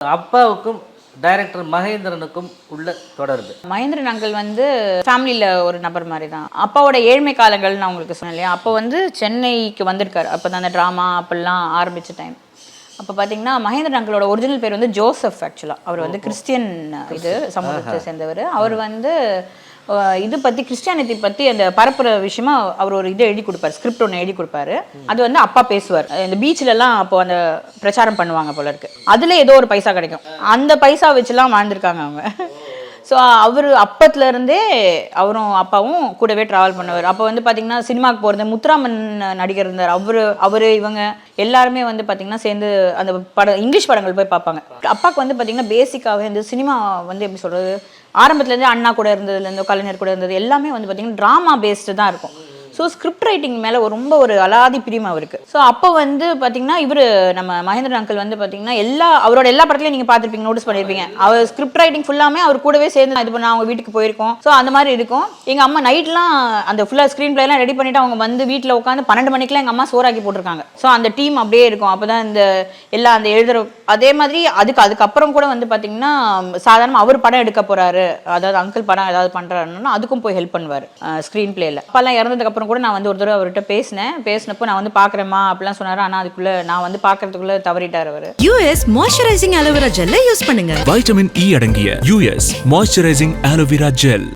அப்பாவுக்கும் டைரக்டர் மகேந்திரனுக்கும் உள்ள தொடர்பு. மகேந்திரன் அங்கிள் வந்து ஃபேமிலியில் ஒரு நபர் மாதிரி தான். அப்பாவோட ஏழ்மை காலங்கள் நான் உங்களுக்கு சொன்னேன் இல்லையா, அப்போ வந்து சென்னைக்கு வந்திருக்காரு. அப்போ தான் அந்த ட்ராமா அப்பெல்லாம் ஆரம்பித்த டைம். அப்போ பார்த்தீங்கன்னா மகேந்திரன் அங்கிளோட ஒரிஜினல் பேர் வந்து ஜோசப். ஆக்சுவலாக அவர் வந்து கிறிஸ்டியன் சமூகத்தை சேர்ந்தவர். அவர் வந்து இது பற்றி கிறிஸ்டியானிட்டி பற்றி அந்த பரப்புற விஷயமா அவர் ஒரு இதை எழுதி கொடுப்பார், ஸ்கிரிப்ட் ஒன்று எழுதி கொடுப்பாரு. அது வந்து அப்பா பேசுவார். இந்த பீச்சிலலாம் அப்போ அந்த பிரச்சாரம் பண்ணுவாங்க போல இருக்கு. அதில் ஏதோ ஒரு பைசா கிடைக்கும். அந்த பைசா வச்சுலாம் வாழ்ந்துருக்காங்க அவங்க. ஸோ அவர் அப்பத்துலேருந்தே அவரும் அப்பாவும் கூடவே ட்ராவல் பண்ணுவார். அப்போ வந்து பார்த்தீங்கன்னா சினிமாவுக்கு போகிறது, முத்துராமன் நடிகர் இருந்தார், அவர் இவங்க எல்லாருமே வந்து பார்த்தீங்கன்னா சேர்ந்து அந்த இங்கிலீஷ் படங்கள் போய் பார்ப்பாங்க. அப்பாவுக்கு வந்து பார்த்தீங்கன்னா பேசிக்காகவே இந்த சினிமா வந்து எப்படி சொல்கிறது, ஆரம்பத்துலேருந்து அண்ணா கூட இருந்ததுலேருந்து கலைஞர் கூட இருந்தது எல்லாமே வந்து பார்த்தீங்கன்னா ட்ராமா பேஸ்டு தான் இருக்கும். ஸோ ஸ்கிரிப்ட் ரைட்டிங் மேலே ரொம்ப ஒரு அலாதி பிரியம் அவருக்கு. ஸோ அப்போ வந்து பார்த்தீங்கன்னா இவர் நம்ம மகேந்திரன் அங்கிள் வந்து பார்த்தீங்கன்னா அவரோட எல்லா படத்துலையும் நீங்கள் பார்த்துருப்பீங்க, நோட்டீஸ் பண்ணியிருப்பீங்க. அவர் ஸ்கிரிப்ட் ரைட்டிங் ஃபுல்லாமே அவர் கூடவே சேர்ந்து இது பண்ண அவங்க வீட்டுக்கு போயிருக்கோம். ஸோ அந்த மாதிரி இருக்கும். எங்கள் அம்மா நைட்லாம் அந்த ஃபுல்லாக ஸ்க்ரீன் பிளேலாம் ரெடி பண்ணிவிட்டு அவங்க வந்து வீட்டில் உட்காந்து 12 மணிக்கெலாம் எங்கள் அம்மா சோறாக்கி போட்டிருக்காங்க. ஸோ அந்த டீம் அப்படியே இருக்கும். அப்போ தான் இந்த எல்லாம் அந்த எழுதுகிற அதே மாதிரி அதுக்கப்புறம் கூட வந்து பார்த்தீங்கன்னா சாதாரணமாக அவர் படம் எடுக்க போகிறாரு, அதாவது அங்கிள் படம் ஏதாவது பண்ணுறாருன்னா அதுக்கும் போய் ஹெல்ப் பண்ணுவார் ஸ்க்ரீன் பிளேயில். அப்போல்லாம் இறந்ததுக்கப்புறம் கூட நான் வந்து ஒரு தடவை அவர்கிட்ட பேசினப்போ நான் வந்து பார்க்குறேம்மா அப்படிலாம் சொன்னார். ஆனால் அதுக்குள்ளே நான் வந்து பார்க்கறதுக்குள்ளே தவறிட்டார் அவர். யூஎஸ் மாய்ஸ்சரைசிங் அலோவேரா ஜெல்லை யூஸ் பண்ணுங்க. வைட்டமின் இ அடங்கிய யூஎஸ் மாய்ஸ்சரைசிங் அலோவேரா ஜெல்.